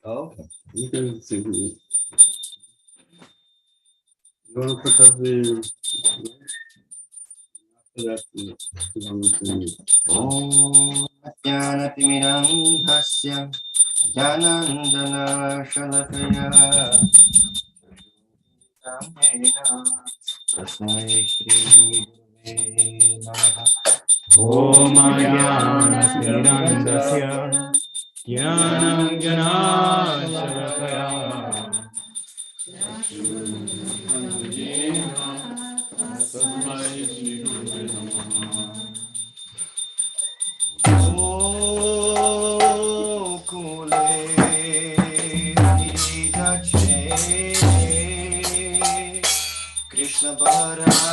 Okay, you can see me. You want to put up the after that? Om Jnanatimirandhasya Jnanandana Shalakaya Tasmai Shri Gurave Namaha. Om Jnanatimirandhasya Jnanandana Shalakaya Krishna Bara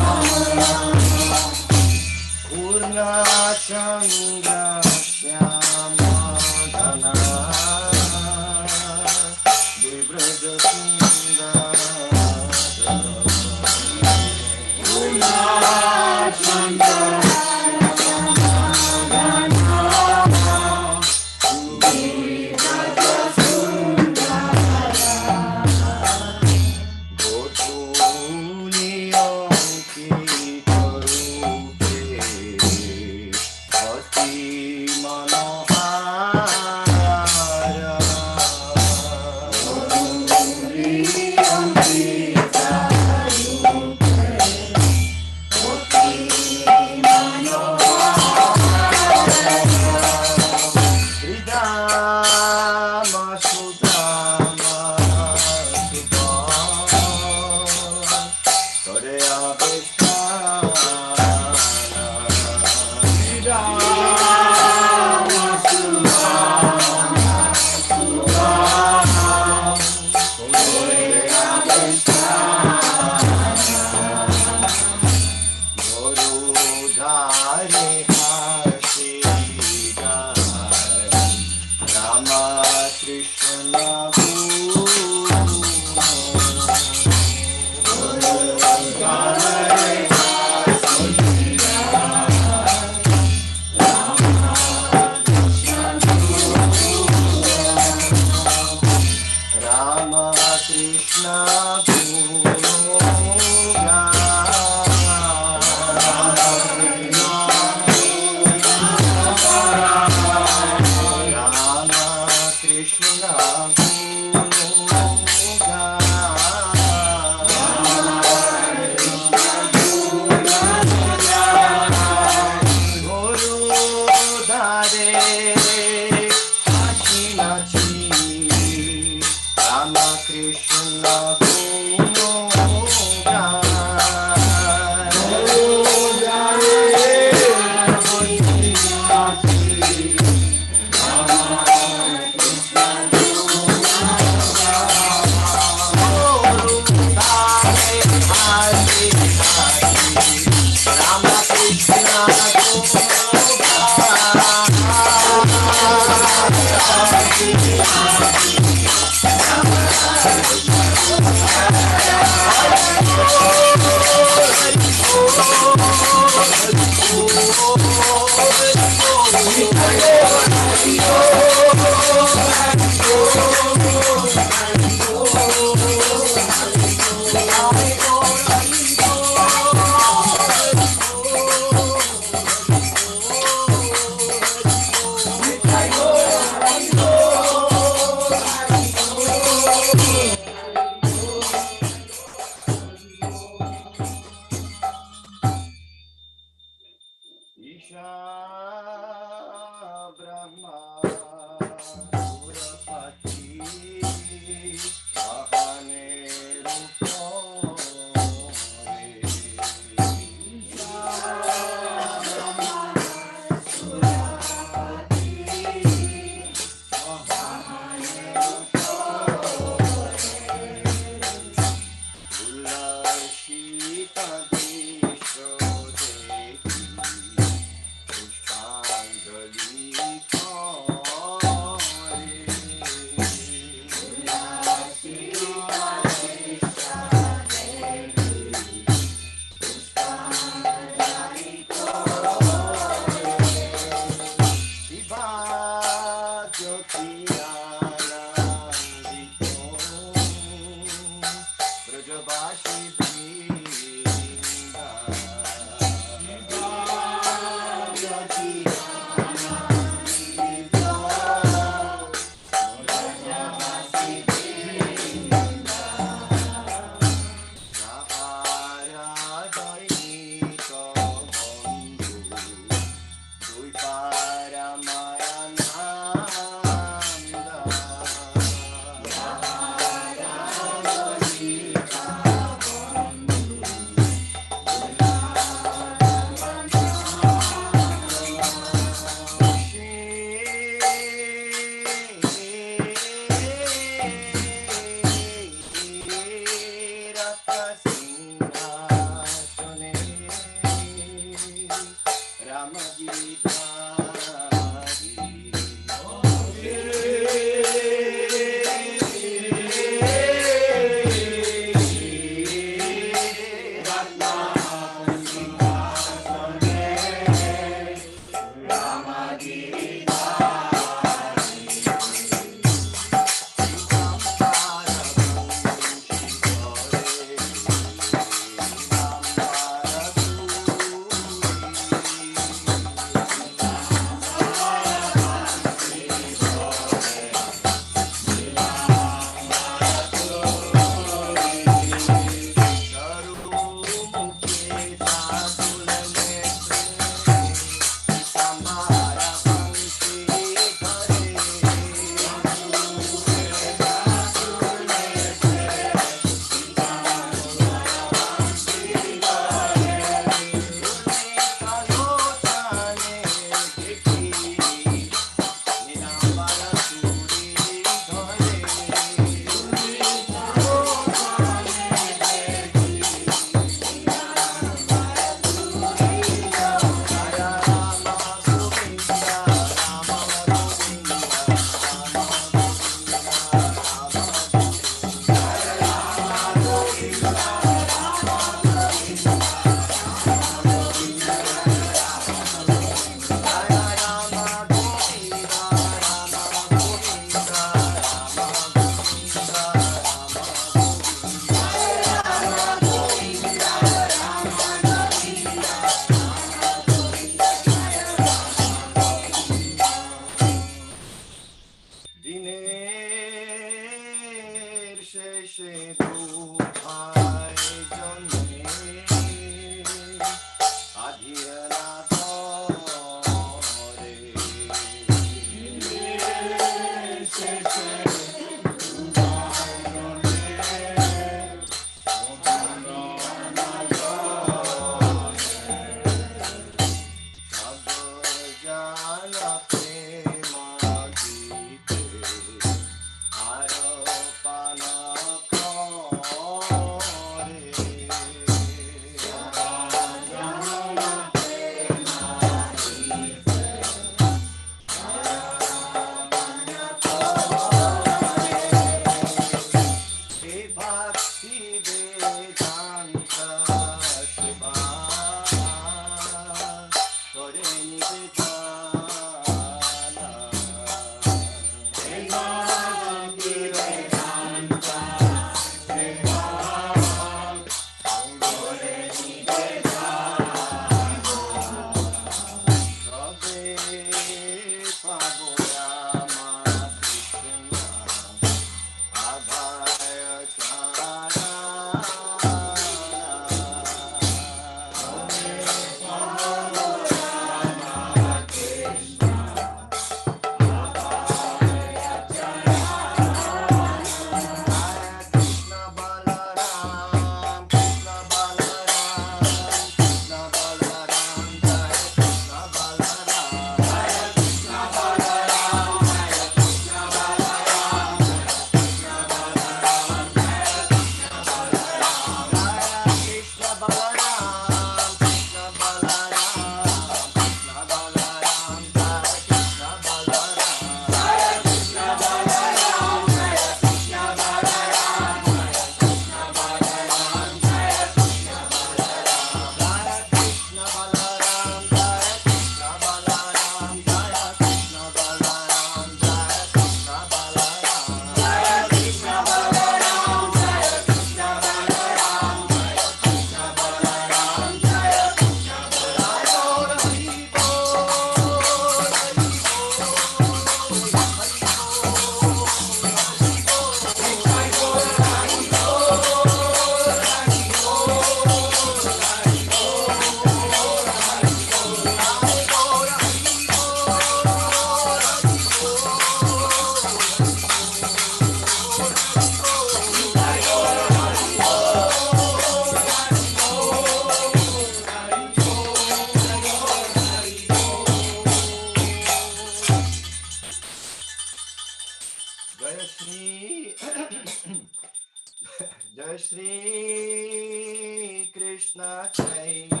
Krishna Chaitanya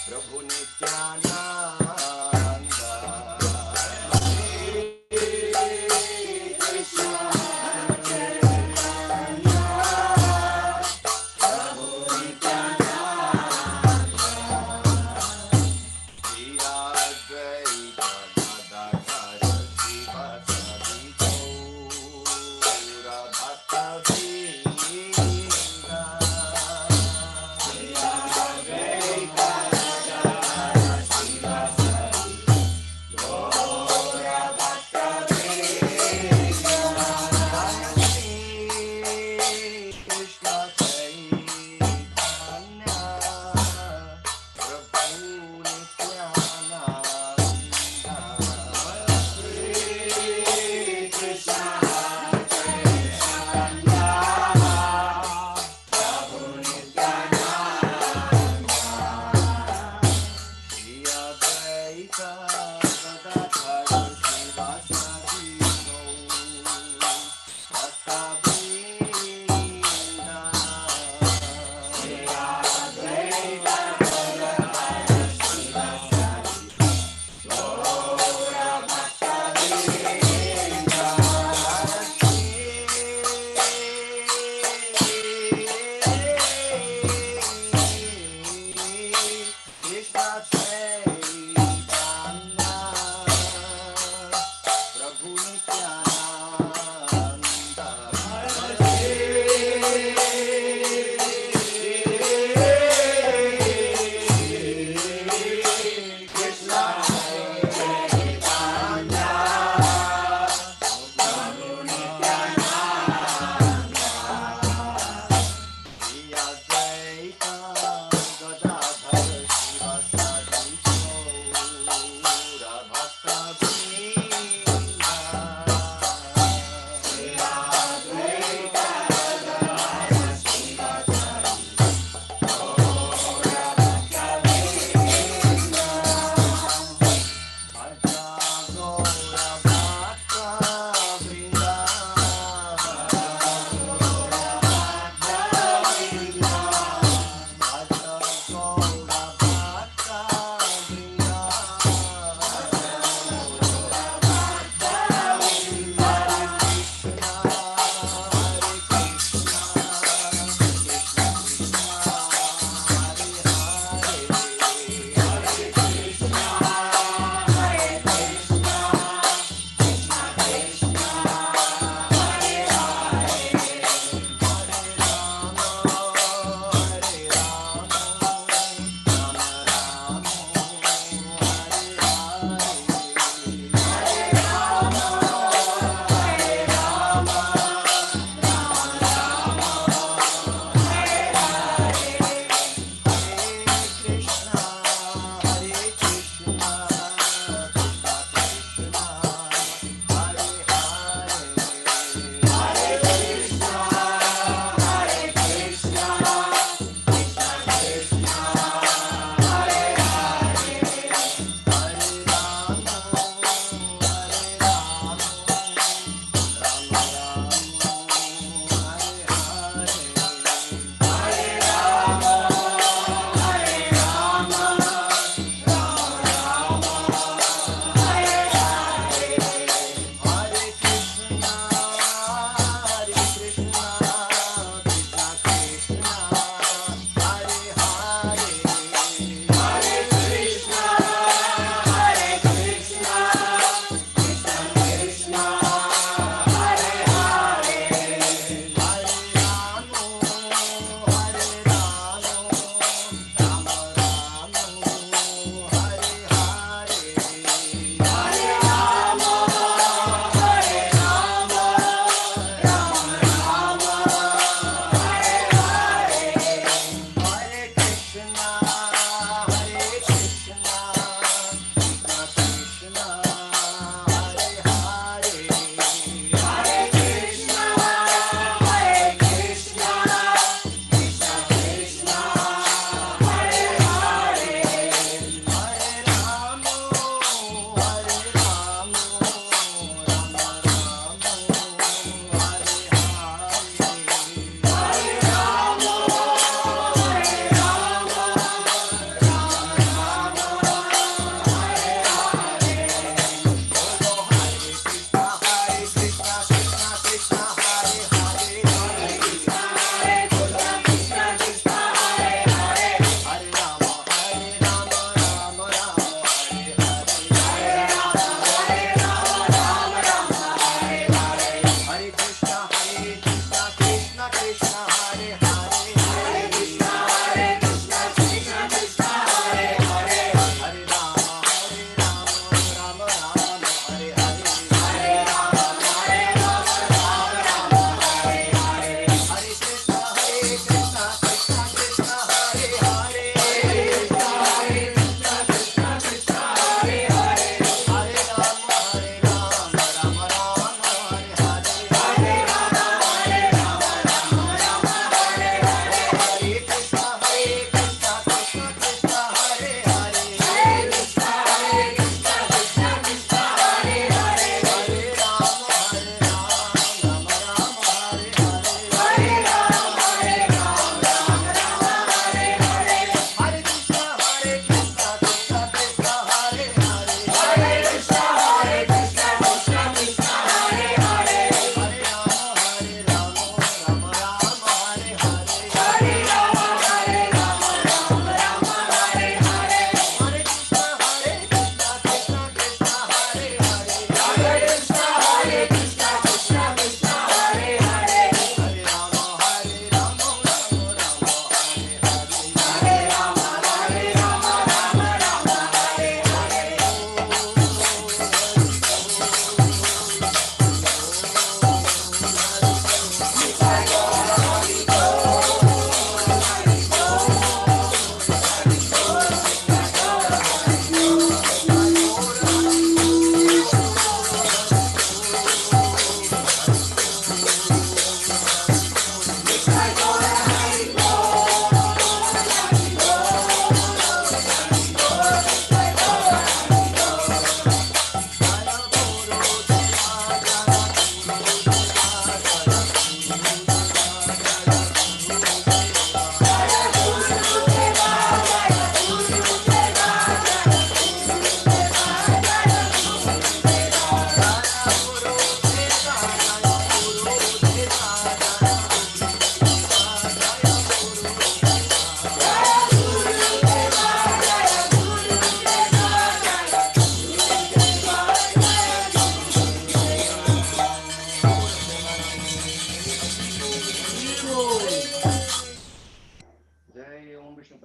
Prabhu Nityananda Krishna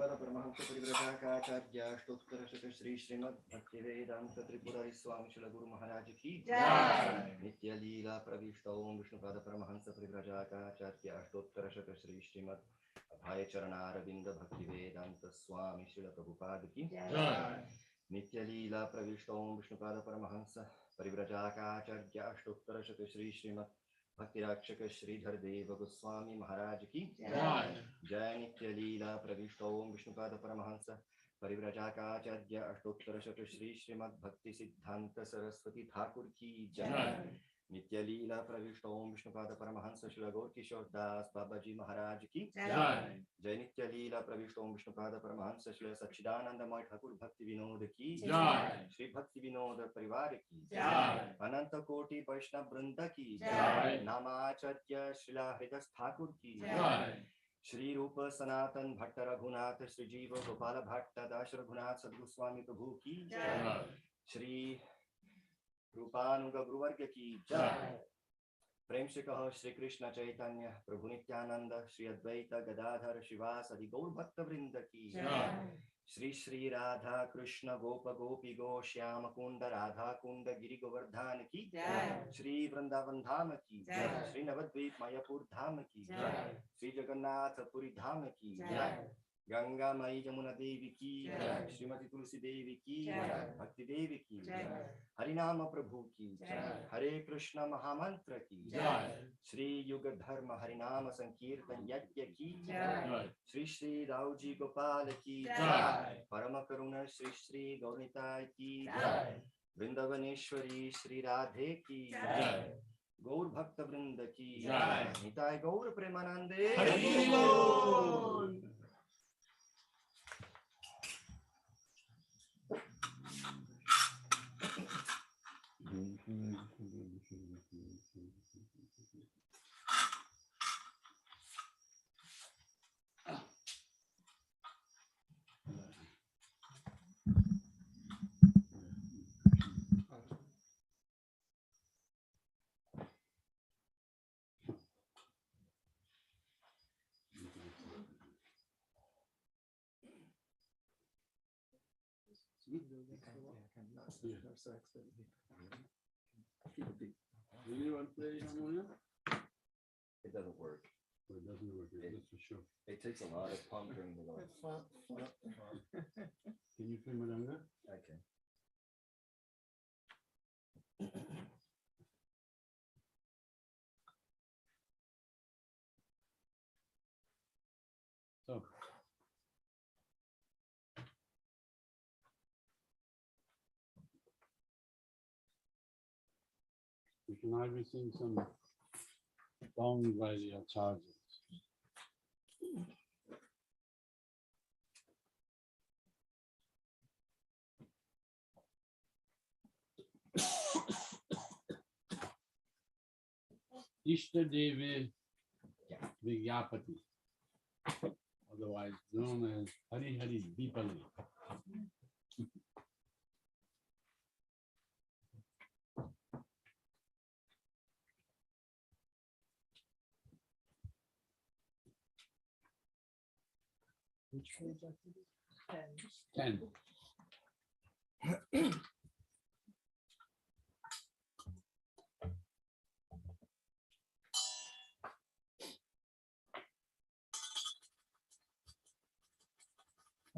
Vishnupada Paramahamsa Parivrajaka Stottra Shaka Shri Srimad Bhaktivedanta Tripurari Swami Shila Guru Maharaj Ki Jai. Nitya Leela Pravishta Om Vishnupada Paramahamsa Parivrajaka Stottra Shaka Shri Srimad Abhay Charanaravindra Bhaktivedanta Swami Shila Prabhupada Ki Jai. Nitya Leela Pravishta Om Vishnupada Paramahamsa Parivrajaka Stottra Shaka Shri Srimad Bhakti Rakshaka Sridhar Deva Goswami Maharaj Ki Jai. Jai Nitya Leela Pravishta Om Vishnupada Paramahansa Parivrajaka Acharya Ashtottara Shaka Shri Srimad Bhakti Siddhanta Saraswati Thakur Ki Jai. Nitya Leela Pravishta Om Vishnupada Paramahansa Shri Gaur Kishore Das Babaji Maharaj Ki Jai. Jai Nitya Leela Pravishta Om Vishnupada Paramahansa Shri Sachidananda Moy Thakur Bhakti Vinod Ki Jai. Shri Bhakti Vinod Parivar Ki Jai. Ananta Koti Vaishnav Vrinda Ki Jai. Namacharya Srila Hridas Thakur Ki Jai. Shri Rupa Sanatan Bhatta Raghunath Shri Jiva Gopala Bhatta Das Raghunath Sadgoswami Prabhu Ki Jai. Shri Rupanuga Guruvarga Ki Jai. Prem se kaho Shri Krishna Chaitanya Prabhu Nityananda Shri Advaita Gadadhar Shivasadi Gaur Bhakta Vrinda Ki Jai. Shri Shri Radha Krishna Gopa Gopi Go Shyama Kunda Radha Kunda Giri Govardhan Ki Jai. Shri Vrindavan Dham Ki Jai. Shri Navadvip Mayapur Dham Ki Jai. Shri Jagannath Puri Dham Ki Jai. Ganga Mai Jamuna Devi Ki Jai. Srimati Tulsi Devi Ki Jai. Bhakti Devi Ki Jai. Harinama Prabhu Ki Jai. Hare Krishna Mahamantra Ki Jai. Shri Yuga Dharma Harinama Sankirtan Yajna Ki Jai. Shri Shri Rauji Gopal Ki Jai. Parama Karuna Shri Shri Gaurnitai Ki Jai. Vrindavaneshwari Shri Radhe Ki Jai. Gaur Bhakta Vrinda Ki Jai. Nitai Gaur Premanande Hari Bol. Do you want to play harmonium? It doesn't work. It doesn't work, that's for sure. It takes a lot of pondering to learn. Can you play Madanga? I can. So. We can either sing some songs by the Acharyas. Ishta Devi Vigyapati, otherwise known as Hari Hari Dipali. Which page after this? 10.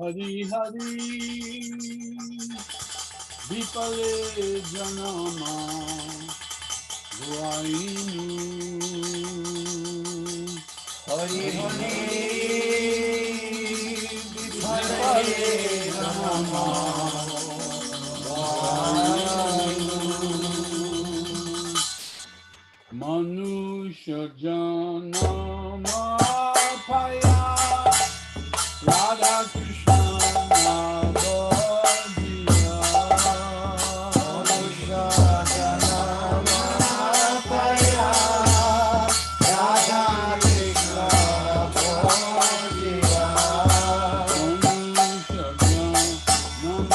Hari Hari Vipale Janama Guainu Hari Hari Vipale Janama Guainu Manusha Janama Paya Radha Krishna Navadiya Manusha Janama Paya Radha Krishna Navadiya Manusha Janama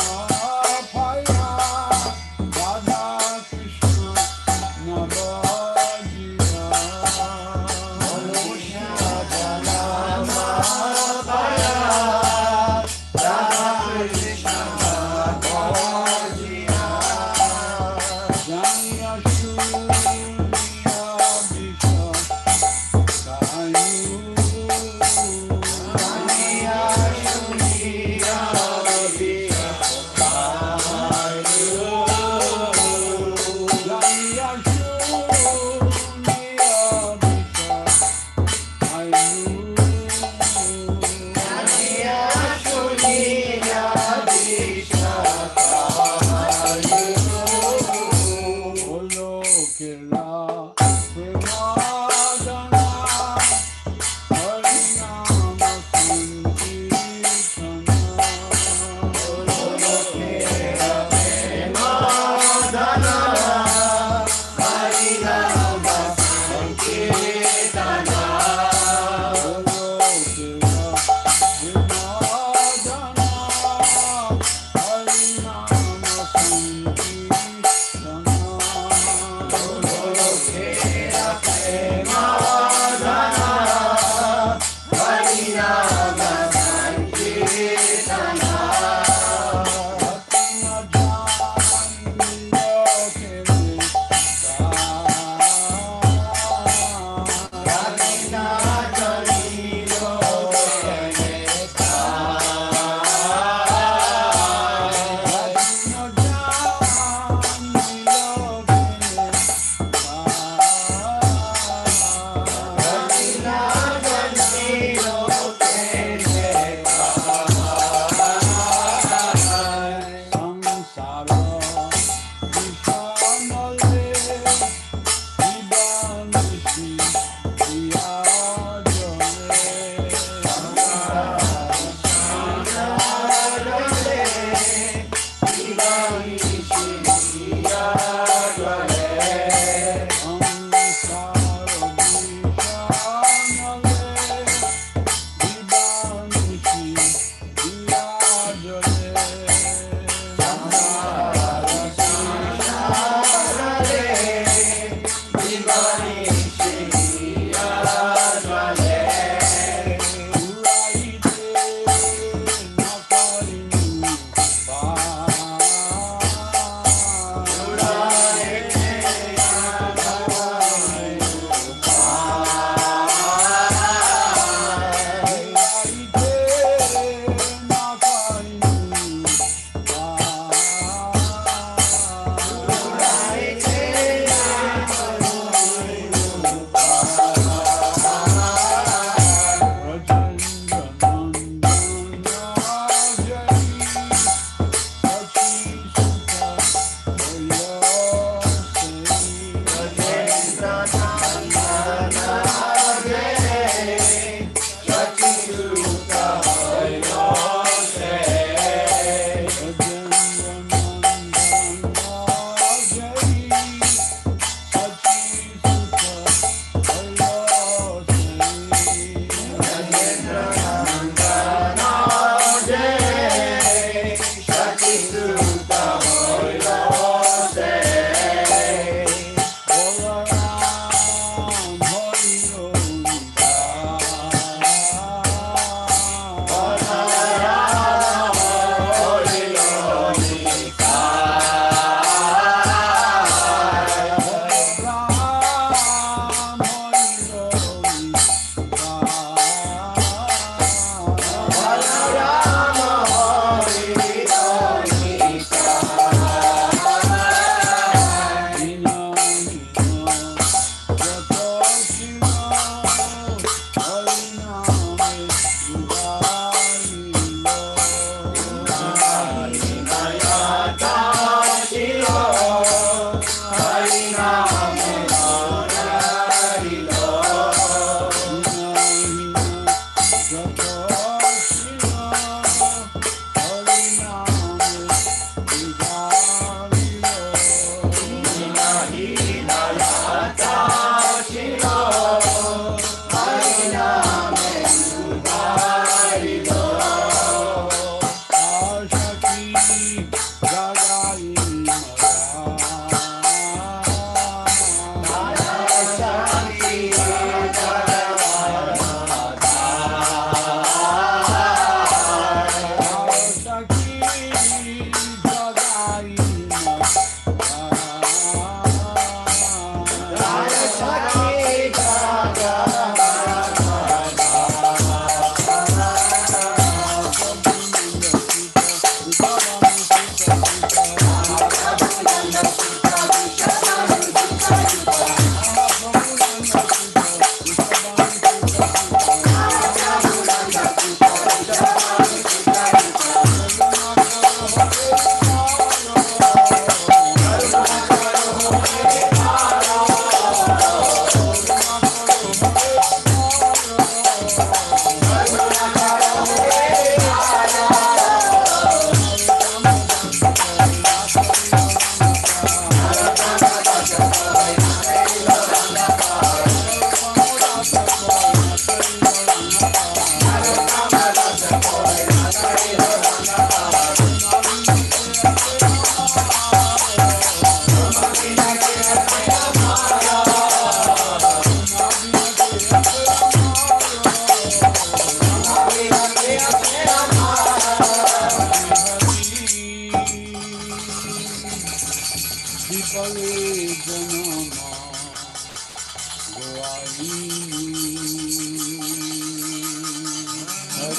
So,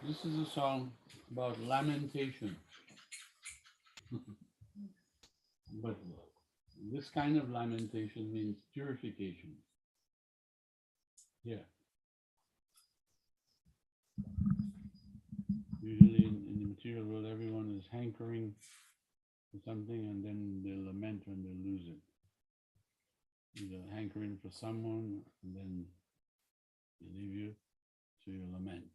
this is a song about lamentation. But this kind of lamentation means purification. Yeah. Usually in the material world, everyone is hankering for something and then they lament when they lose it. You're hankering for someone and then they leave you, so you lament.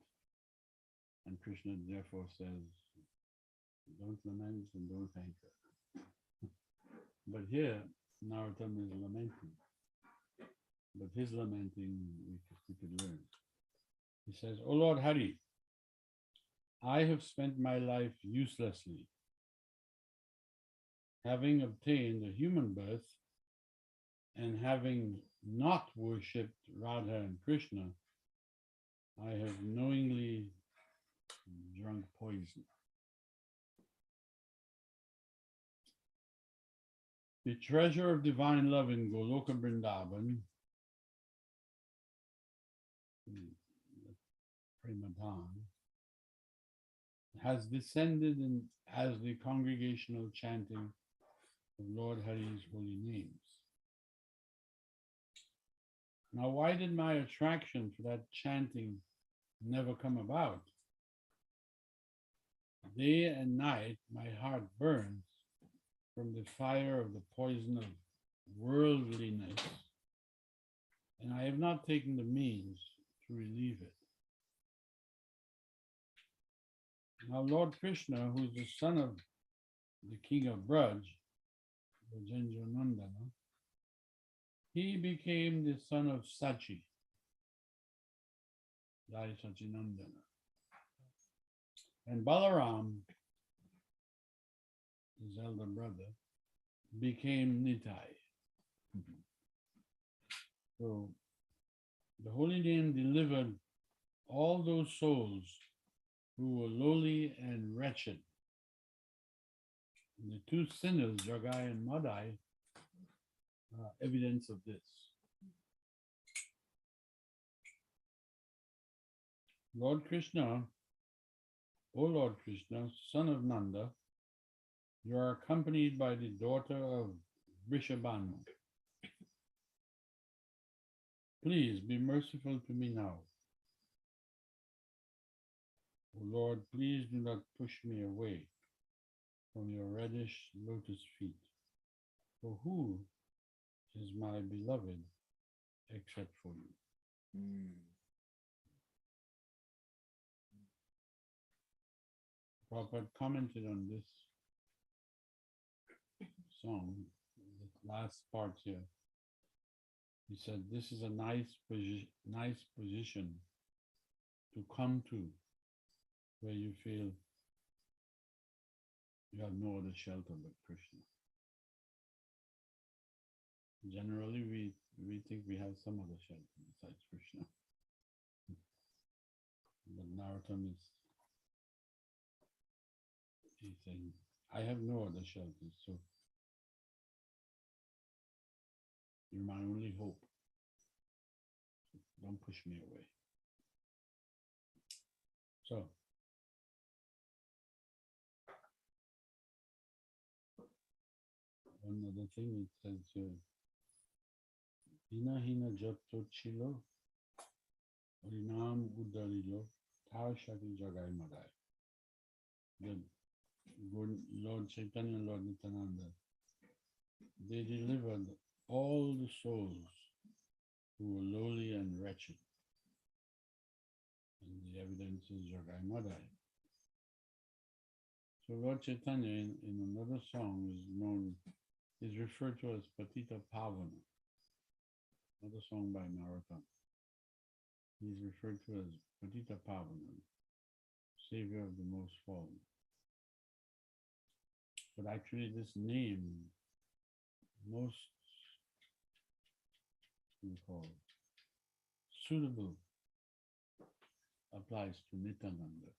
And Krishna therefore says, don't lament and don't hanker. But here, Narottam is lamenting. But his lamenting, we could learn. He says, O Lord Hari, I have spent my life uselessly. Having obtained a human birth and having not worshipped Radha and Krishna, I have knowingly drunk poison. The treasure of divine love in Goloka Vrindavan, Premadhan, has descended in as the congregational chanting of Lord Hari's holy names. Now, why did my attraction for that chanting never come about? Day and night, my heart burns from the fire of the poison of worldliness, and I have not taken the means to relieve it. Now, Lord Krishna, who is the son of the king of Braj, Brajendra Nandana, he became the son of Sachi, Jai Sachinandana. And Balaram, his elder brother, became Nitai. So the holy name delivered all those souls who were lowly and wretched. And the two sinners, Jagai and Madai, are evidence of this. Lord Krishna, O Lord Krishna, son of Nanda, you are accompanied by the daughter of Vrishabhanu. Please be merciful to me now. O Lord, please do not push me away from your reddish lotus feet. For who is my beloved except for you? Prabhupada commented on this song, the last part here. He said, this is a nice position to come to where you feel you have no other shelter but Krishna. Generally, we think we have some other shelter besides Krishna. But Narottam is he's saying, I have no other shelter, so you're my only hope. Don't push me away. So, one other thing it says here, Hina Hina Jatto Chilo, Harinam Udarilo, Tao Shati Jagai Madai. The Lord Chaitanya and Lord Nityananda, they delivered all the souls who were lowly and wretched. And the evidence is Jagai Madai. So Lord Chaitanya in another song is referred to as Patita Pavana, another song by Narottam. He's referred to as Patita Pavana, Savior of the Most Fallen. But actually this name, most we call suitable applies to Nityananda.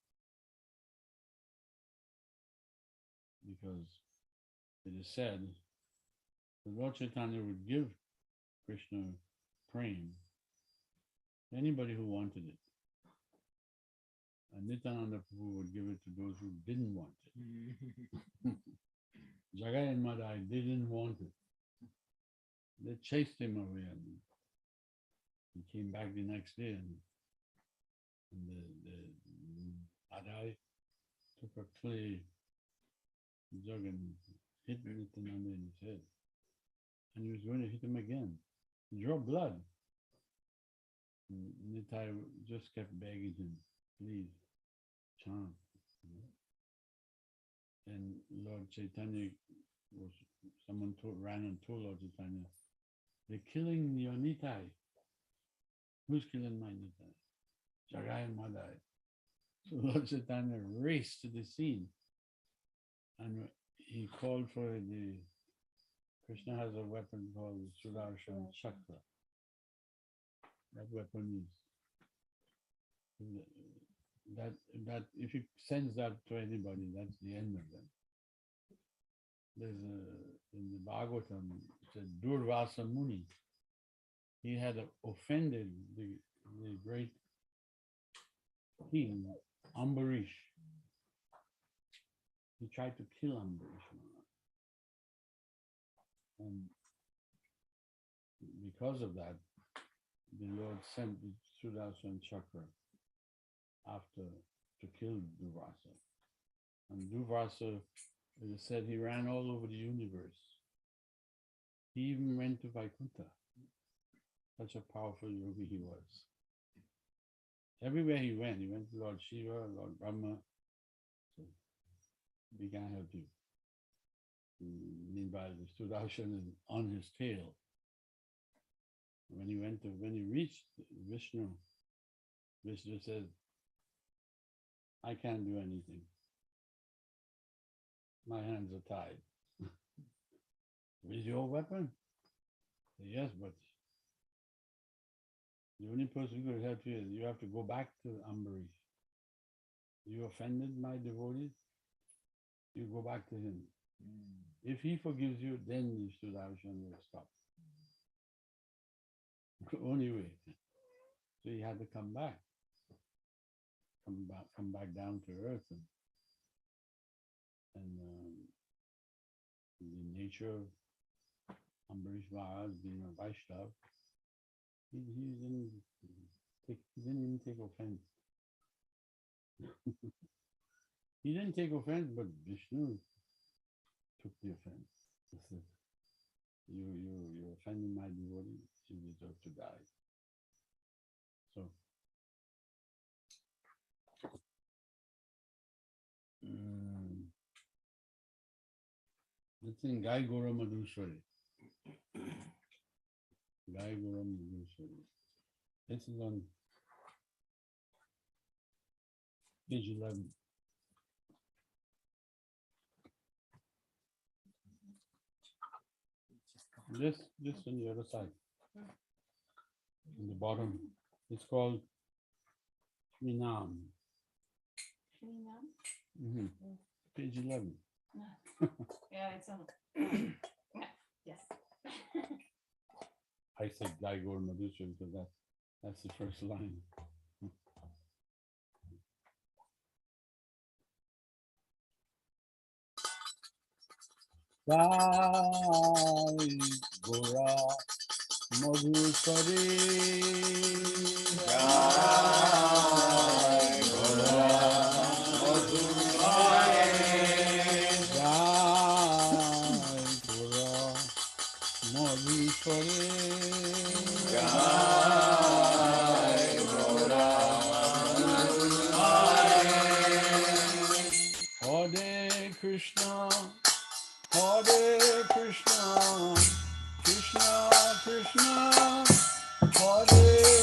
Because it is said that Lord Chaitanya would give Krishna prem to anybody who wanted it. And Nityananda Prabhu would give it to those who didn't want it. Jagai and Madai didn't want it. They chased him away and he came back the next day and the Madai took a clay jug and hit Nityananda in his head. And he was going to hit him again. He dropped blood. And Nitai just kept begging him, please, chant. And Lord Chaitanya ran and told Lord Chaitanya, they're killing your Nitai. Who's killing my Nitai? Jagai and Madai. So Lord Chaitanya raced to the scene and he called for Krishna has a weapon called Sudarshan Chakra. That weapon is that if he sends that to anybody, that's the end of them. There's in the Bhagavatam, it said Durvasa Muni. He had offended the great king Ambarish. He tried to kill Ambarish. And because of that, the Lord sent the Sudarshan Chakra after to kill Durvasa. And Durvasa, it is said, he ran all over the universe. He even went to Vaikuntha. Such a powerful yogi he was. Everywhere he went to Lord Shiva, Lord Brahma. So, we can't help you. Meanwhile, the Sudarshan is on his tail. When he reached Vishnu, Vishnu said, I can't do anything. My hands are tied. With your weapon? Yes, but the only person who could help you is you have to go back to Ambarish. You offended my devotees, you go back to him. If he forgives you, then the Sudarshan will stop. Only way. So he had to come back down to earth, and the nature of Ambarish Maharaj being a Vaishnava, he didn't even take offense. He didn't take offense, but Vishnu took the offense. He said, you offended my devotee, you deserve to die. So, let's sing Gai Gora Madhuswari. Gai Gora Madhuswari. This is on page 11. This on the other side. In the bottom. It's called Srinam. Mm-hmm. Page 11. Yeah, it's on. Yes. I said Gai Gaur Madhuswari because that's the first line. Gai Gora Madhuswari. Gai Gora Madhuswari. Gai Gora Madhuswari. Gai Gora Madhuswari. Hare Krishna, Hare Krishna, Krishna Krishna, Hare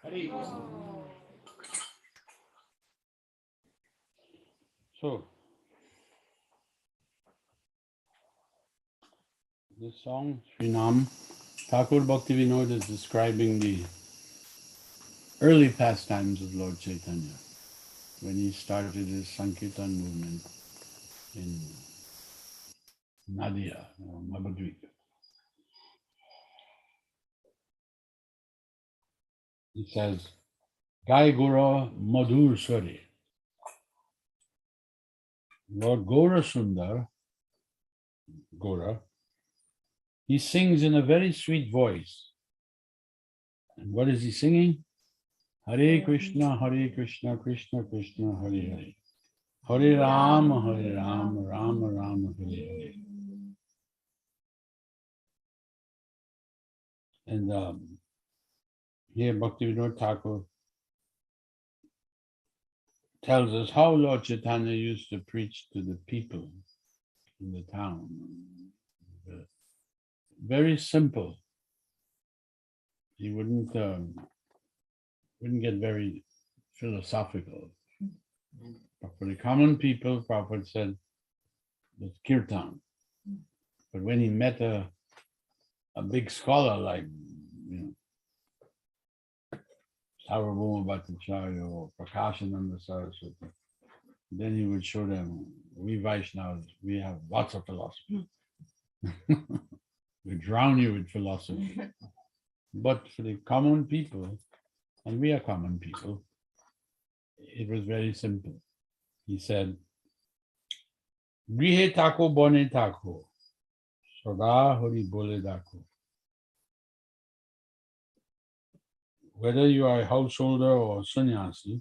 So, this song, Srinam, Thakur Bhaktivinoda is describing the early pastimes of Lord Chaitanya when he started his Sankirtan movement in Nadia or Navadvip. He says, Gai Gora Madhur Swari. Lord Gora Sundar, Gora, he sings in a very sweet voice. And what is he singing? Hare Krishna, Krishna Krishna, Hare Hare. Hare Rama, Rama Rama, Hare Hare. And here Bhaktivinoda Thakur tells us how Lord Chaitanya used to preach to the people in the town. Very simple. He wouldn't get very philosophical. But for the common people, Prabhupada said, it's Kirtan. But when he met a big scholar like, Sarvabhauma Bhattacharya or Prakashananda Saraswati, then he would show them, we Vaishnavas, we have lots of philosophy. We drown you with philosophy. But for the common people, and we are common people, it was very simple. He said, Grihe tako bone tako, Sada Hari Bole Dako. Whether you are a householder or sannyasi,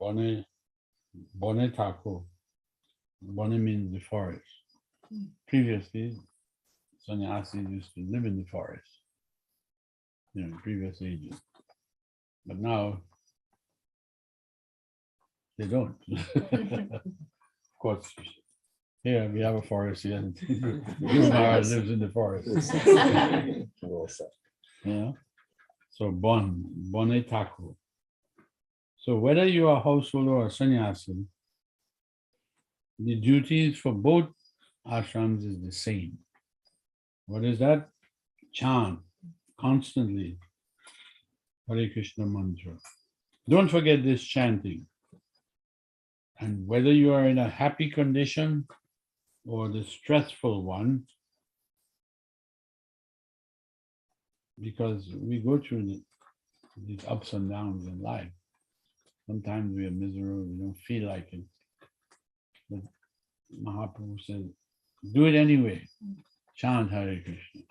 bone tako, bone means the forest. Previously, sannyasis used to live in the forest, in previous ages. But now, they don't. Of course, here we have a forest here. Guru Maharaj lives in the forest. Yeah. So bone tako. So whether you are a householder or sannyasi, the duties for both ashrams is the same. What is that? Chant constantly Hare Krishna mantra. Don't forget this chanting. And whether you are in a happy condition or the stressful one, because we go through these ups and downs in life. Sometimes we are miserable, we don't feel like it. But Mahaprabhu says, do it anyway. Chant Hare Krishna.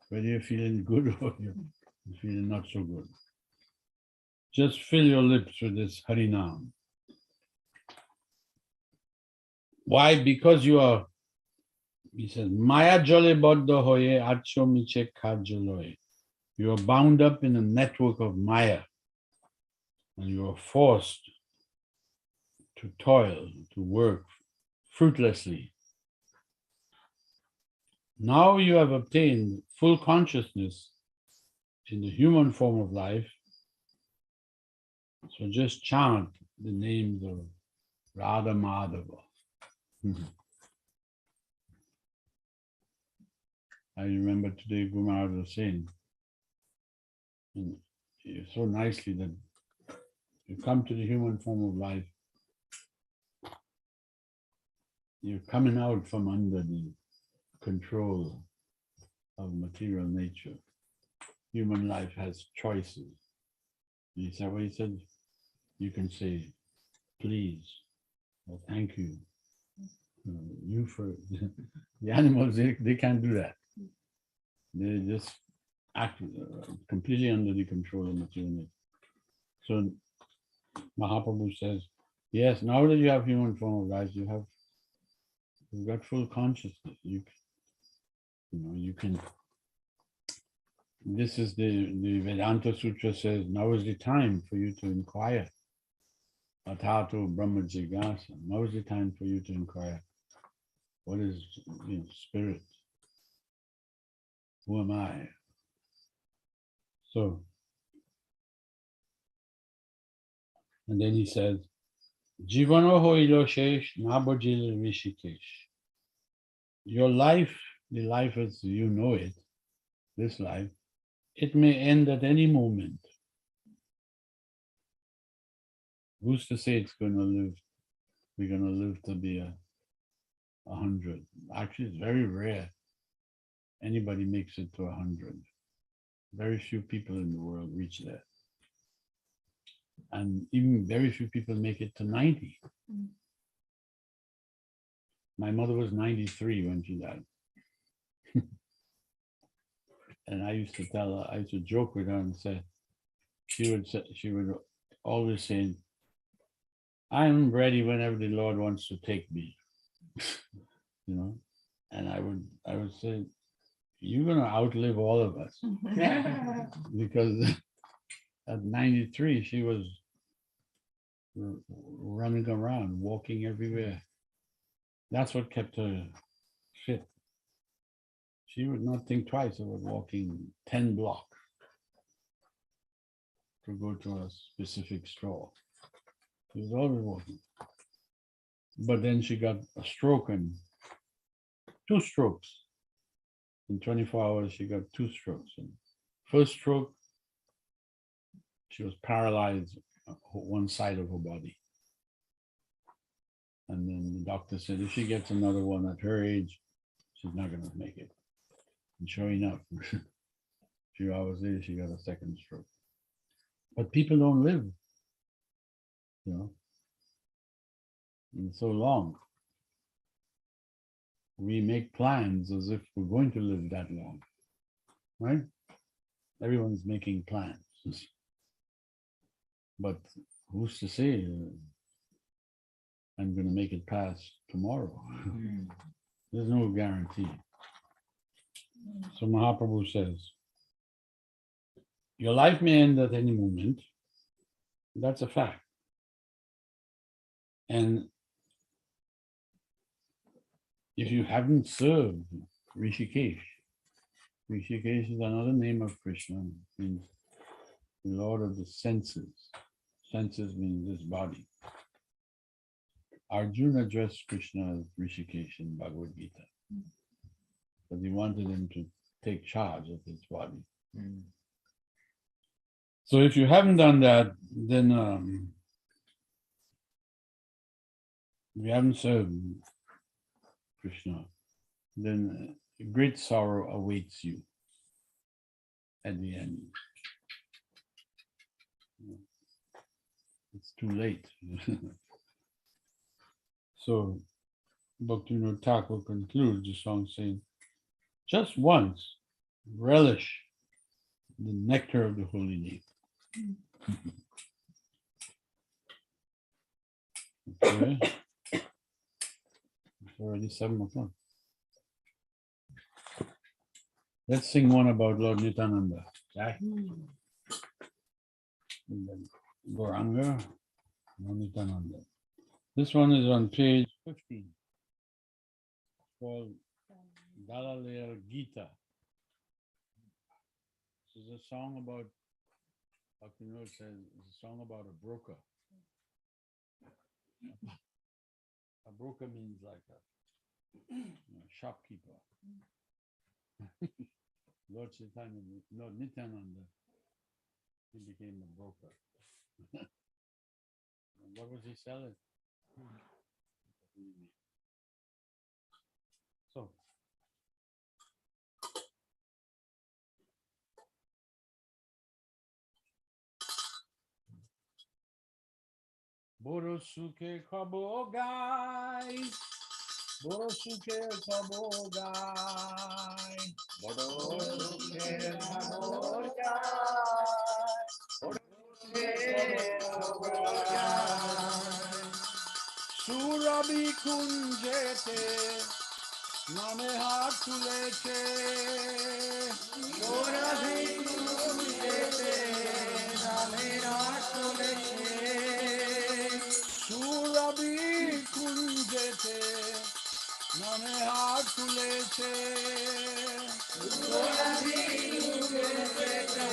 Whether you're feeling good or you're feeling not so good. Just fill your lips with this Harinam. Why? Because you are, he says, Maya jole boddo hoye acho miche kajoloye. You are bound up in a network of Maya. And you are forced to toil, to work fruitlessly. Now you have obtained full consciousness in the human form of life. So just chant the names of Radha Madhava. I remember today Guru Maharaj was saying, so nicely, that you come to the human form of life, you're coming out from under the control of material nature. Human life has choices. He said, well, he said, you can say, please, or thank you. You for the animals, they can't do that. They just act completely under the control of material nature. So Mahaprabhu says, yes, now that you have human form of life, you've got full consciousness. You can. This is the Vedanta Sutra says, now is the time for you to inquire. Atato Brahma Jigyasa. Now is the time for you to inquire. What is spirit? Who am I? So, and then he says, Jivano hoilo shesh nabojil rishikesh. Your life, the life as you know it, this life, it may end at any moment. Who's to say it's going to live? We're going to live to be 100. Actually, it's very rare anybody makes it to 100. Very few people in the world reach that. And even very few people make it to 90. My mother was 93 when she died. And I used to tell her, I used to joke with her and say, she would always say, I'm ready whenever the Lord wants to take me. You know, and I would say, you're gonna outlive all of us. Because at 93, she was running around, walking everywhere. That's what kept her fit. She would not think twice about walking 10 blocks to go to a specific store. She was always walking. But then she got a stroke and 2 strokes. In 24 hours, she got 2 strokes. And first stroke, she was paralyzed one side of her body. And then the doctor said, if she gets another one at her age, she's not going to make it. And sure enough, a few hours later, she got a second stroke. But people don't live, you know, so long. We make plans as if we're going to live that long, right? Everyone's making plans. But who's to say I'm going to make it past tomorrow? There's no guarantee. So Mahaprabhu says, your life may end at any moment. That's a fact. And if you haven't served Rishikesh, Rishikesh is another name of Krishna. It means the Lord of the senses. Senses means this body. Arjuna addressed Krishna as Rishikesh in Bhagavad Gita. But he wanted him to take charge of his body. So if you haven't done that, then if you haven't served Krishna, then great sorrow awaits you at the end. It's too late. So Bhaktivinoda Thakur concludes the song saying, just once relish the nectar of the holy name. Okay. It's already 7 o'clock. Let's sing one about Lord Nityananda. Okay? And then Gauranga, Lord Nityananda. This one is on page 15. It's called Dalalaya Gita. This is a song about, Bhaktivinoda says, it's a song about a broker. A broker means like a shopkeeper. Lord Chaitanya, Lord Nityananda, he became a broker. And what was he selling? So, Borosuke Kabogai, Borosuke Kabogai, Borosuke Kabogai, Surabi Kunjete, Name Hatulete, Surabi Kunjete, Name Hatulete, Surabi Kunjete, Name Hatulete, Surabi Kunjete,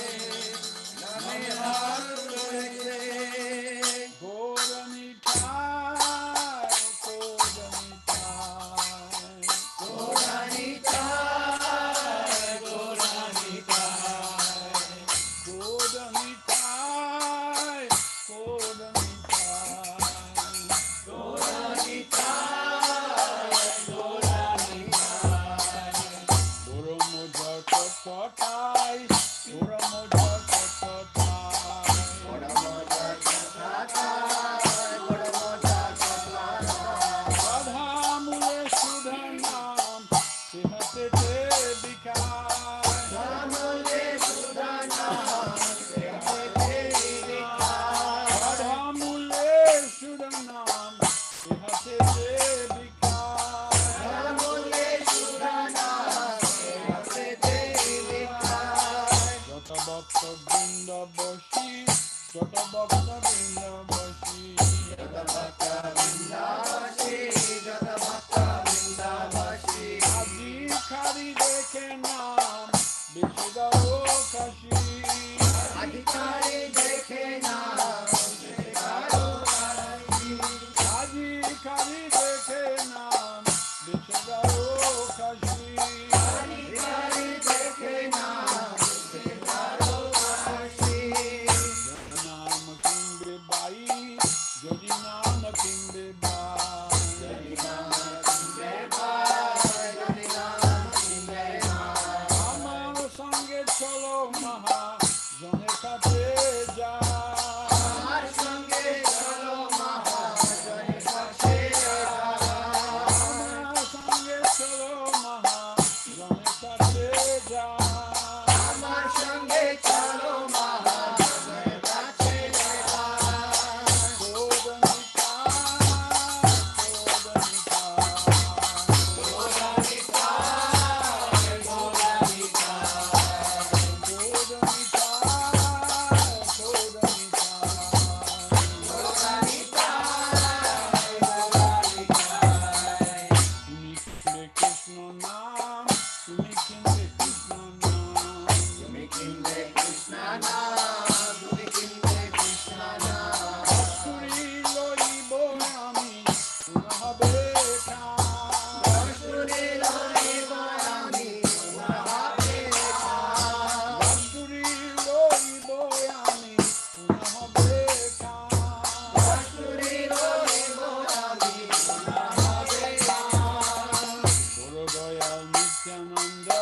Nityananda,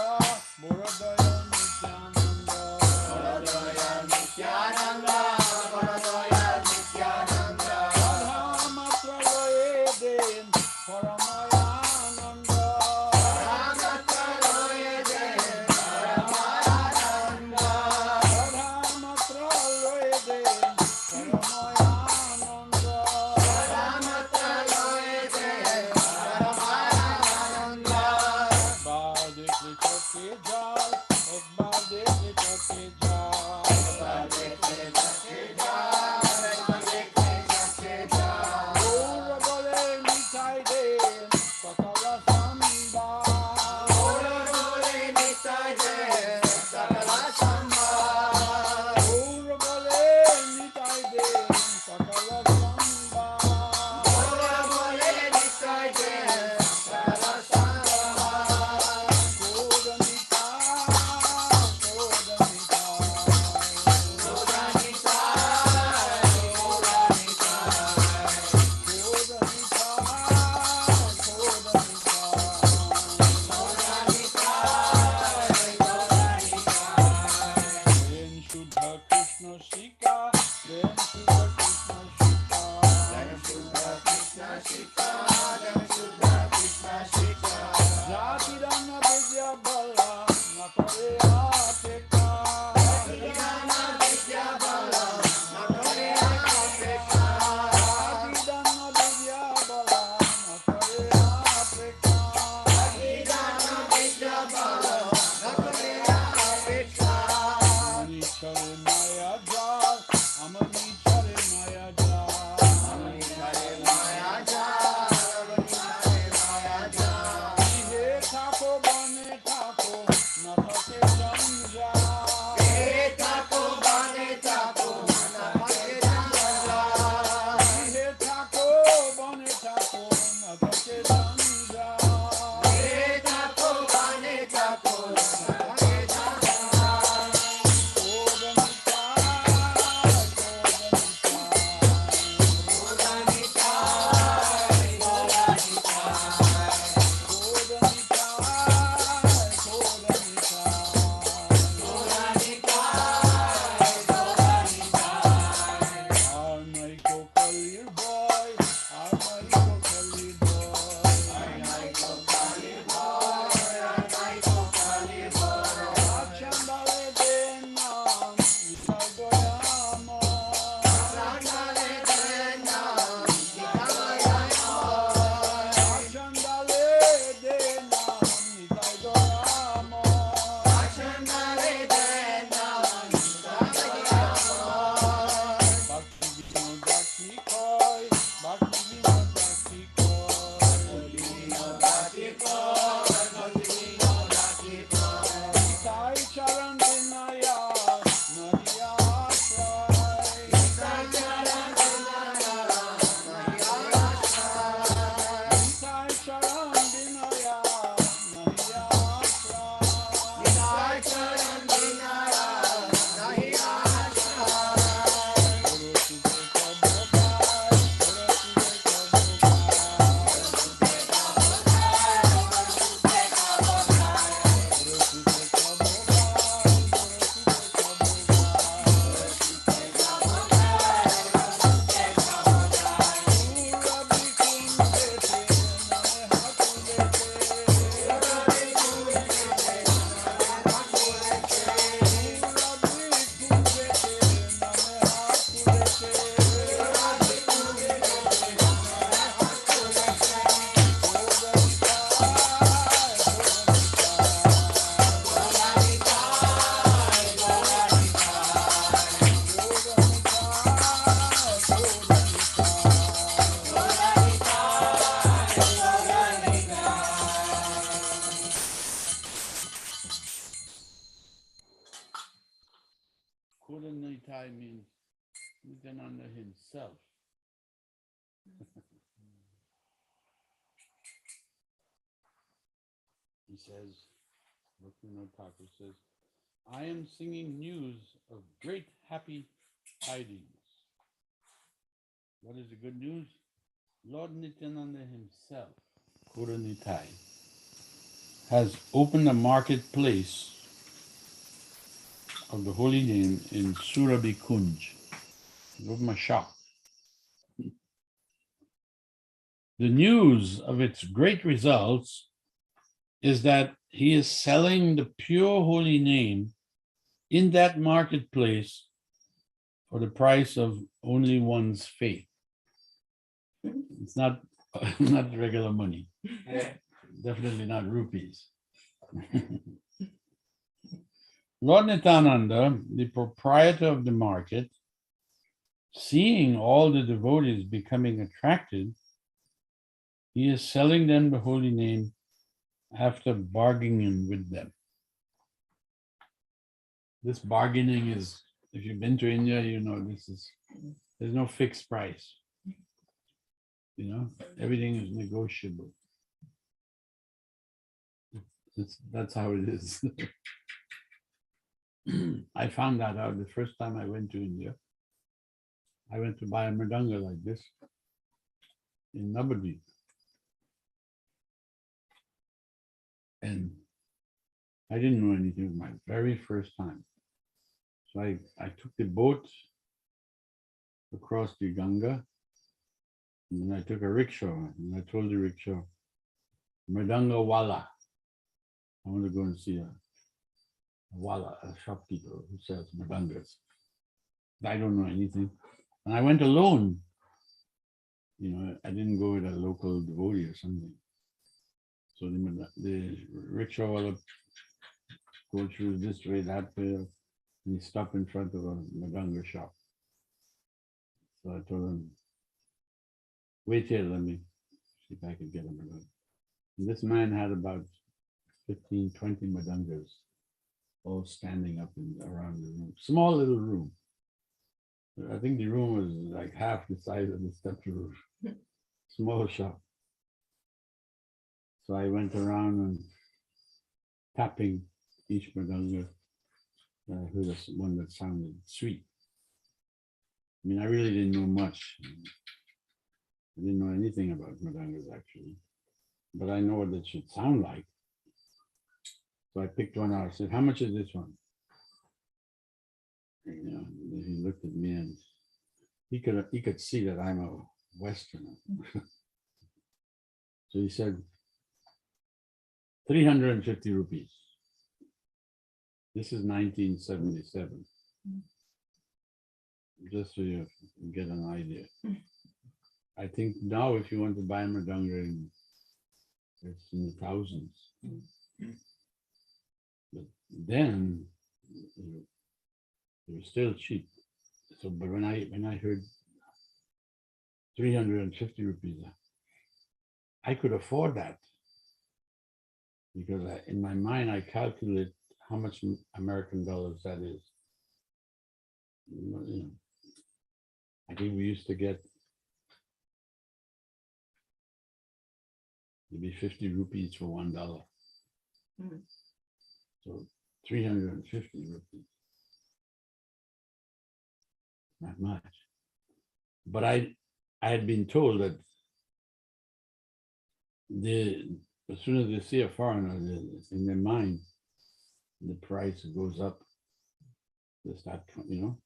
Muradaya Nityananda, Muradaya Kuranitai means Nityananda himself. He says, Bhaktivinoda Thakur says, I am singing news of great happy tidings. What is the good news? Lord Nityananda himself, Kuranitai, has opened a marketplace of the holy name in Surabhi Kunj. He opened a shop. The news of its great results is that he is selling the pure holy name in that marketplace for the price of only one's faith. It's not, not regular money. Definitely not rupees. Lord Nityananda, the proprietor of the market, seeing all the devotees becoming attracted, he is selling them the holy name after bargaining with them. This bargaining is, if you've been to India, you know there's no fixed price. You know, everything is negotiable. That's how it is. I found that out the first time I went to India. I went to buy a mridanga like this in Navadvip. And I didn't know anything. It was my very first time. So I took the boat across the Ganga, and then I took a rickshaw, and I told the rickshaw, Mridanga Wala, I want to go and see a Wala, a shopkeeper who sells mridangas. I don't know anything. And I went alone. You know, I didn't go with a local devotee or something. So the rickshaw wala go through this way, that way, and he stopped in front of a mridanga shop. So I told him, wait here, let me see if I can get a mridanga. And this man had about 15, 20 mridangas all standing up around the room. Small little room. I think the room was like half the size of the step roof. Small shop. So I went around and tapping each mridanga. I heard one that sounded sweet. I mean, I really didn't know much. I didn't know anything about mridangas actually, but I know what it should sound like. So I picked one out. I said, how much is this one? And, you know, he looked at me and he could see that I'm a Westerner. So he said, 350 rupees. This is 1977. Just so you get an idea. I think now if you want to buy a mridanga, it's in the thousands. But then it was still cheap. So, but when I heard 350 rupees, I could afford that because in my mind I calculate how much American dollars that is. You know, I think we used to get maybe 50 rupees for $1. So 350 rupees. Not much. But I had been told that as soon as they see a foreigner, in their mind, the price goes up. They start, you know.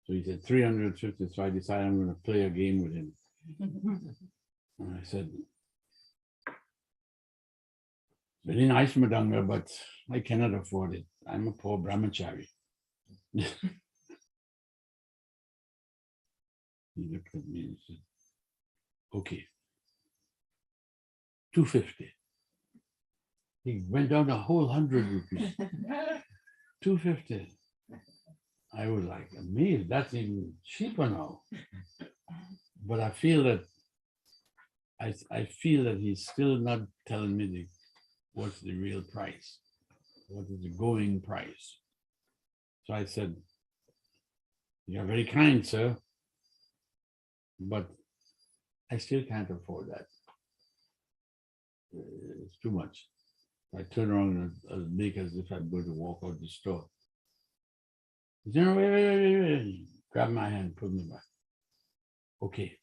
So he said 350. So I decided I'm going to play a game with him. And I said, very nice mridanga, but I cannot afford it. I'm a poor brahmachari. He looked at me and said, okay, 250. He went down a whole 100 rupees. 250. I was like amazed. That's even cheaper now. But I feel that he's still not telling me what's the real price. What is the going price? So I said, You're very kind, sir. But I still can't afford that. It's too much. I turn around and I'll make as if I'm going to walk out the store. He said, "No, wait. Grab my hand, put me back. Okay.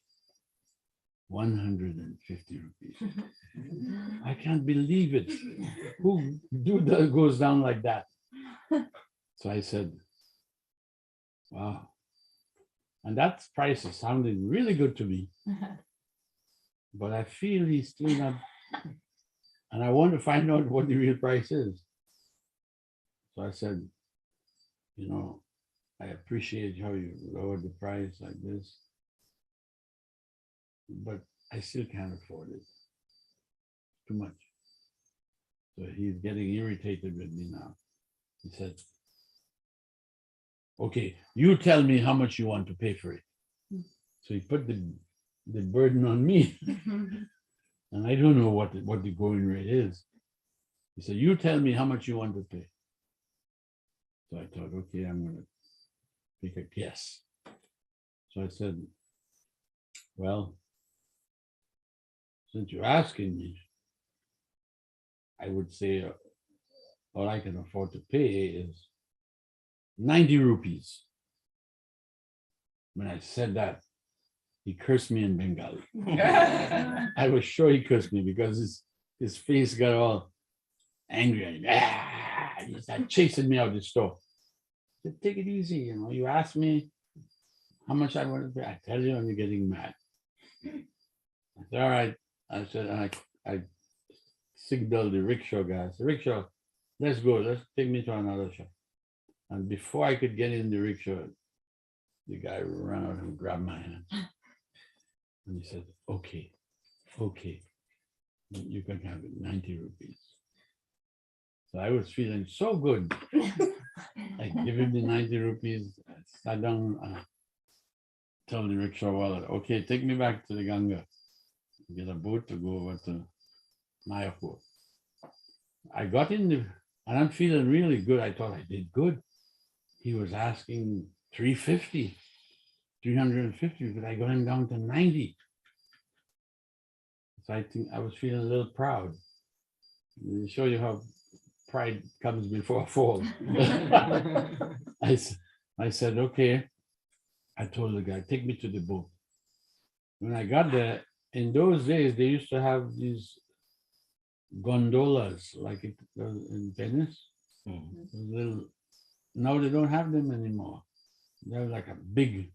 150 rupees. I can't believe it. Who goes down like that? So I said, wow. And that price is sounding really good to me. But I feel he's still not. And I want to find out what the real price is. So I said, you know, I appreciate how you lowered the price like this, but I still can't afford it. Too much. So he's getting irritated with me now. He said, okay, you tell me how much you want to pay for it. So he put the burden on me. And I don't know what the going rate is. He said, you tell me how much you want to pay. So I thought, okay, I'm going to make a guess. So I said, well, since you're asking me, I would say all I can afford to pay is 90 rupees. When I said that, he cursed me in Bengali. I was sure he cursed me because his face got all angry. He started chasing me out of the store. I said, take it easy, you know. You ask me how much I want to pay. I tell you, and you're getting mad. I said, all right. I said, I signaled the rickshaw guy. I said, rickshaw, let's go. Let's take me to another shop. And before I could get in the rickshaw, the guy ran out and grabbed my hand. And he said, okay, you can have it, 90 rupees. So I was feeling so good. I give him the 90 rupees, I sat down and told the rickshaw wallet, okay, take me back to the Ganga. Get a boat to go over to Mayapur. I got in and I'm feeling really good. I thought I did good. He was asking 350, 350, but I got him down to 90. So I think I was feeling a little proud. To show you how pride comes before a fall. I said, okay. I told the guy, take me to the boat. When I got there, in those days, they used to have these gondolas like it was in Venice. Little, now they don't have them anymore. They're like a big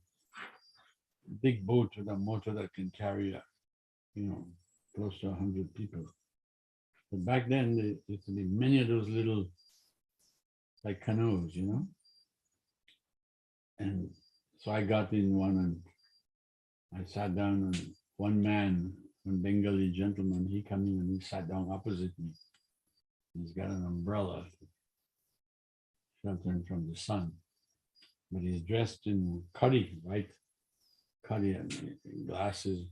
boat with a motor that can carry, close to 100 people. But back then, there used to be many of those little, like canoes, And so I got in one and I sat down, and one Bengali gentleman, he came in and he sat down opposite me. He's got an umbrella sheltering from the sun, but he's dressed in white cutty and glasses.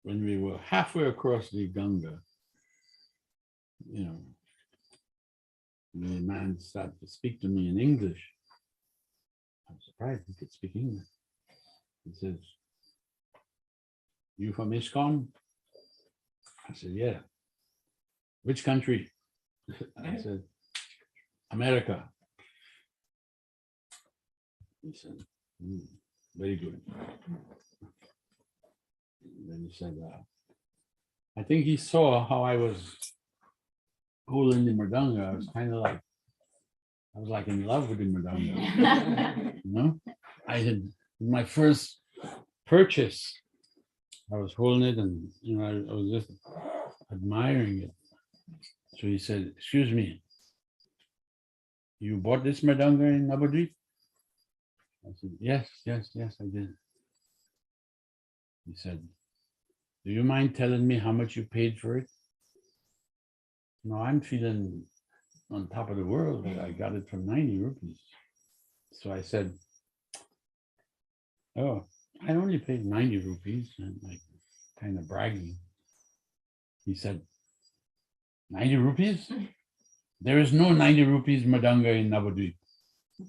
When we were halfway across the Ganga, the man started to speak to me in English. I'm surprised he could speak English. He says, you from ISKCON? I said, yeah. Which country? I said, America. He said, very good. And then he said, I think he saw how I was holding the mridanga. I was like in love with the mridanga. I had my first purchase. I was holding it and I was just admiring it. So he said, excuse me, you bought this mridanga in Navadvip? I said, yes, I did. He said, do you mind telling me how much you paid for it? No, I'm feeling on top of the world that I got it for 90 rupees. So I said, oh, I only paid 90 rupees, and like kind of bragging. He said, 90 rupees? There is no 90 rupees mridanga in Navadvip.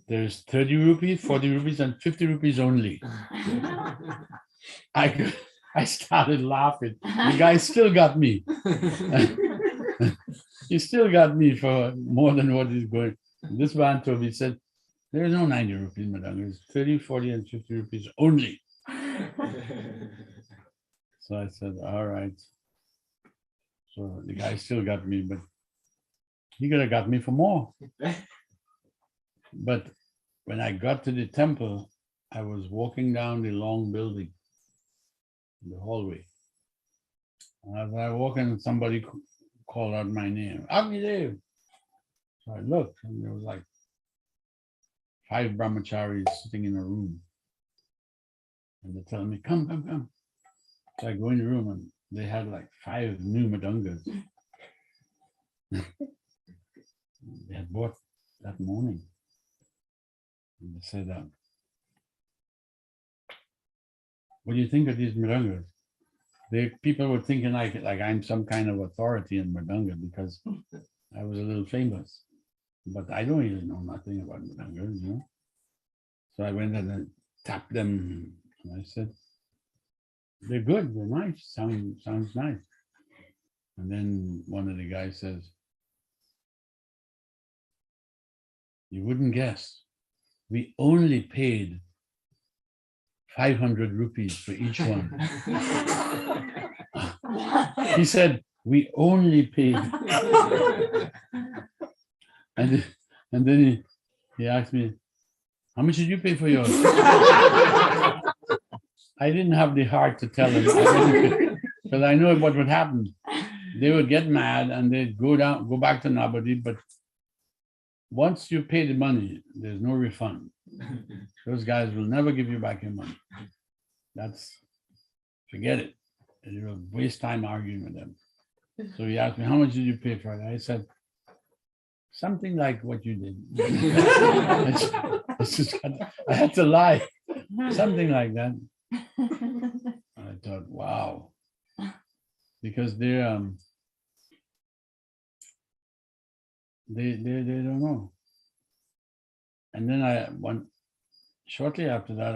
there's 30 rupees, 40 rupees, and 50 rupees only. I started laughing. The guy still got me. He still got me for more than what he's going. This man told me, he said, there is no 90 rupees, madam. It's 30, 40, and 50 rupees only. So I said, all right. So the guy still got me, but he could have got me for more. But when I got to the temple, I was walking down the long building, the hallway. And as I walked in, somebody called out my name, Agnideva. So I looked, and there was like 5 brahmacharis sitting in a room. And they're telling me, come, come, come. So I go in the room, and they had like 5 new madungas. They had bought that morning. And they said, what do you think of these madungas? People were thinking like I'm some kind of authority in madunga because I was a little famous. But I don't really know nothing about madungas, you know. So I went and I tapped them, and I said, they're good, they're nice, sounds nice. And then one of the guys says, you wouldn't guess, we only paid 500 rupees for each one. He said, we only paid. And then he asked me, how much did you pay for yours? I didn't have the heart to tell him, because I know what would happen. They would get mad and they'd go back to Navadip, but once you pay the money, there's no refund. Those guys will never give you back your money. Forget it. You'll waste time arguing with them. So he asked me, how much did you pay for it? I said, something like what you did. I had to lie. Something like that. I thought, wow. Because they don't know. And then shortly after that,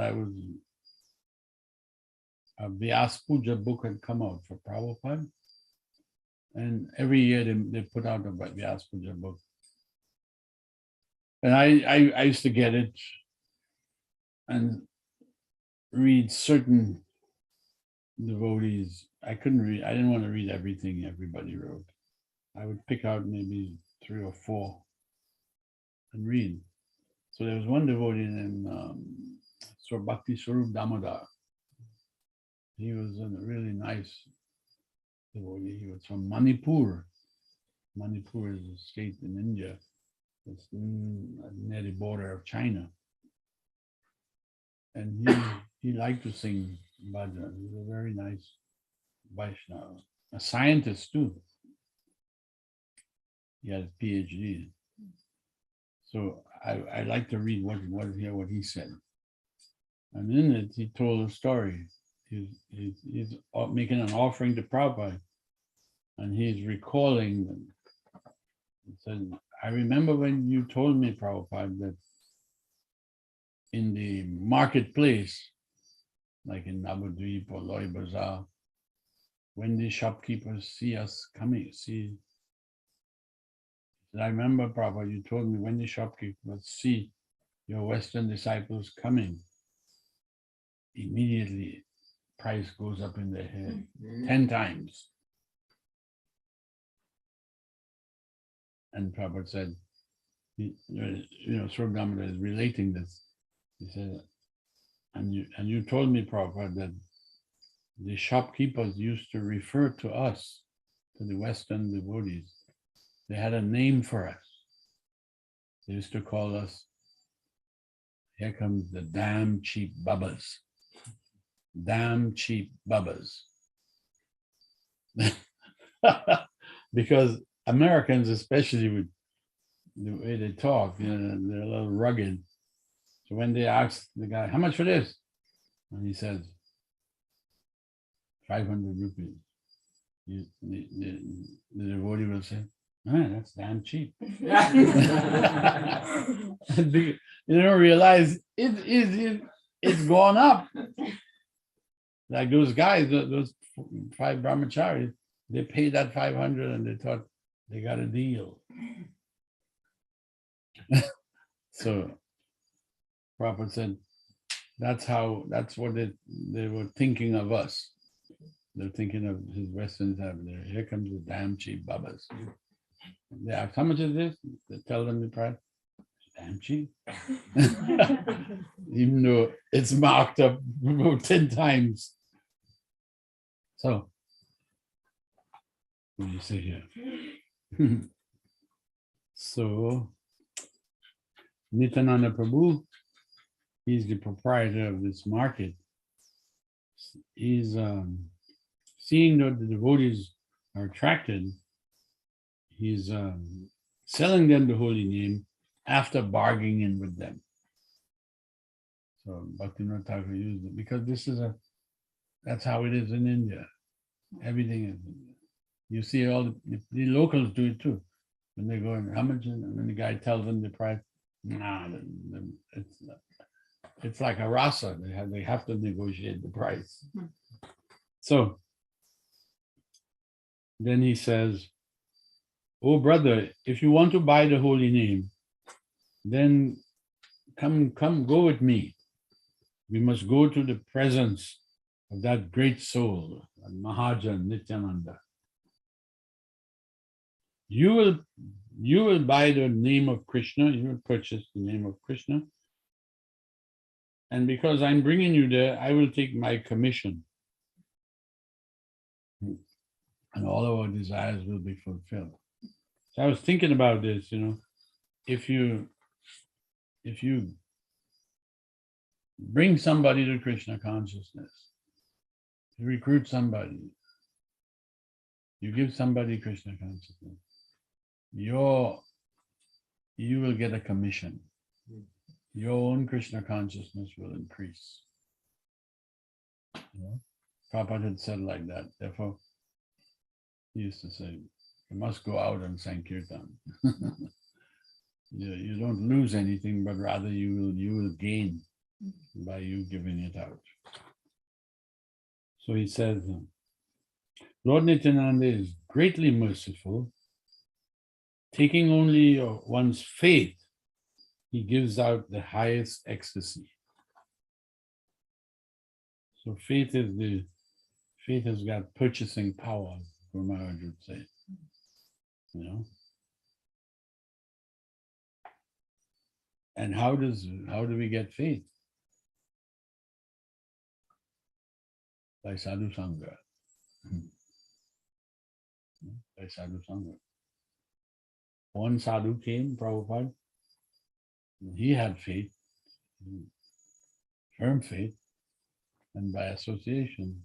a Vyas Puja book had come out for Prabhupada. And every year they put out a Vyas Puja book. And I used to get it and read certain devotees. I didn't want to read everything everybody wrote. I would pick out maybe 3 or 4 and read. So there was one devotee named Bhakti Swarup Damodar. He was a really nice devotee. He was from Manipur. Manipur is a state in India. It's near the border of China. And he liked to sing bhajan. He was a very nice Vaishnava. A scientist too. He had a PhD. So I like to read what he said. And in it, he told a story. He's making an offering to Prabhupada. And he's recalling them. He said, I remember when you told me, Prabhupada, that in the marketplace, like in Navadvip or Loi Bazaar, when the shopkeepers see us coming, I remember, Prabhupada, you told me when the shopkeepers see your Western disciples coming, immediately price goes up in their head 10 times. And Prabhupada said, Swarup Damodar is relating this. He said, and you told me, Prabhupada, that the shopkeepers used to refer to us, to the Western devotees. They had a name for us. They used to call us, here comes the damn cheap bubbas. Damn cheap bubbas. Because Americans, especially with the way they talk, they're a little rugged. So when they ask the guy, how much for this? And he says, 500 rupees. The devotee will say, that's damn cheap. You don't realize it's gone up. Like those guys, those 5 brahmacharis, they paid that 500 and they thought they got a deal. So Prabhupada said, that's what they were thinking of us. They're thinking of his Western time. Here comes the damn cheap babas. They ask, how much is this? They tell them the price. Damn cheap. Even though it's marked up about 10 times. So, what do you say here? So, Nityananda Prabhu, he's the proprietor of this market. He's seeing that the devotees are attracted. He's selling them the holy name after bargaining with them. So Bhaktivinoda Thakur used it because that's how it is in India. Everything is. You see all the locals do it too. When they go in, how much? And when the guy tells them the price, it's like a rasa. They have to negotiate the price. So then he says, "Oh brother, if you want to buy the holy name, then come, go with me. We must go to the presence of that great soul, Mahajan Nityananda. You will buy the name of Krishna, you will purchase the name of Krishna. And because I'm bringing you there, I will take my commission. And all of our desires will be fulfilled." So I was thinking about this, if you bring somebody to Krishna consciousness, you recruit somebody, you give somebody Krishna consciousness, you will get a commission. Your own Krishna consciousness will increase. Prabhupada had said like that. Therefore, he used to say, you must go out and sing Kirtan. You don't lose anything, but rather you will gain by you giving it out. So he says, Lord Nityananda is greatly merciful. Taking only one's faith, he gives out the highest ecstasy. So faith has got purchasing power, Guru Maharaj would say. And how do we get faith? By sadhu sangha. By sadhu sangha. One sadhu came, Prabhupada. He had faith, firm faith, and by association,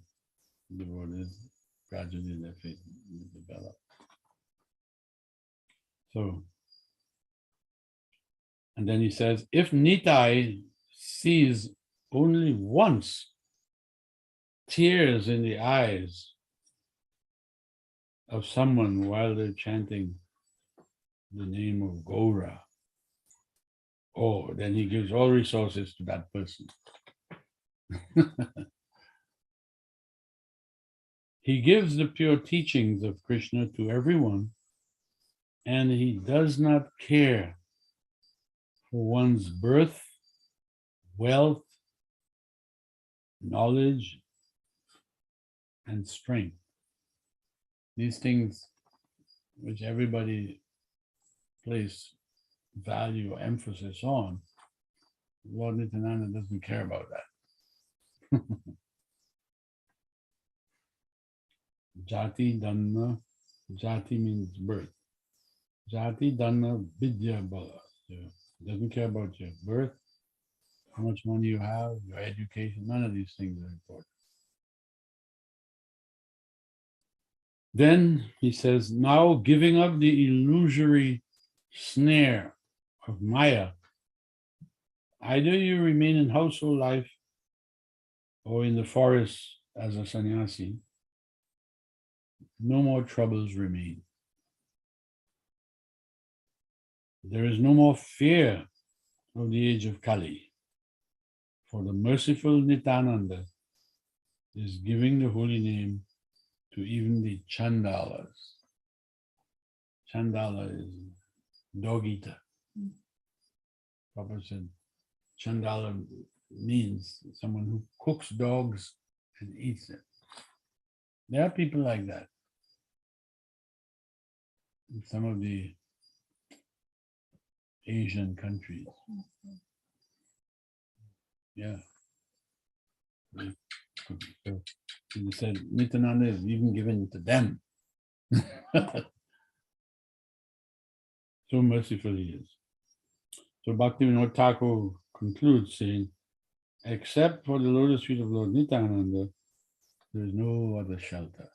the devotees gradually their faith developed. So, and then he says, if Nitai sees only once tears in the eyes of someone while they're chanting the name of Gaura, then he gives all resources to that person. He gives the pure teachings of Krishna to everyone, and he does not care for one's birth, wealth, knowledge, and strength. These things which everybody place value or emphasis on, Lord Nityananda doesn't care about that. Jati Dhanna, Jati means birth. Jati Dhanna Vidya Bala. Doesn't care about your birth, how much money you have, your education, none of these things are important. Then he says, now giving up the illusory snare of Maya, either you remain in household life or in the forest as a sannyasi, no more troubles remain. There is no more fear of the age of Kali. For the merciful Nityananda is giving the holy name to even the Chandalas. Chandala is dog eater. Prabhupada said Chandala means someone who cooks dogs and eats them. There are people like that in some of the Asian countries. Yeah. So he said Nityananda is even given to them. So merciful he is. So Bhaktivinoda Thakur concludes saying, except for the lotus feet of Lord Nityananda, there is no other shelter.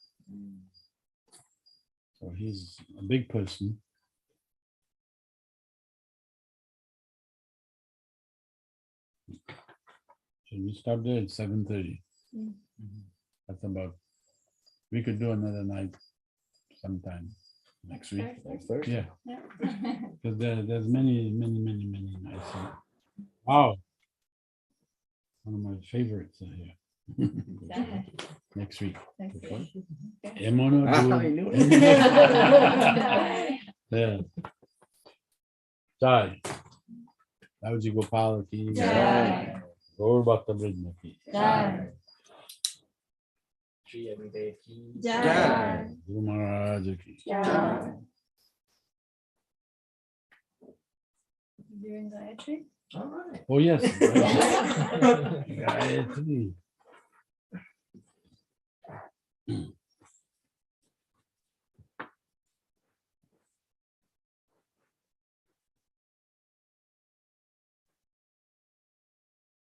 So he's a big person. So we stop there at 7:30. That's about, we could do another night sometime next week. Next Thursday. Yeah, Yeah. because there's many nice. Wow. One of my favorites are here. Next week. Next one? week. Emono Ah, I do- knew it. Yeah. Jai. Dauji Gopal ki. Jai. Gaur Bhakta Vrinda ki. Jai. Shri Agnideva ki Jai. Guru Maharaj ki. Jai. Doing Gayatri? All right. Oh yes. Gayatri.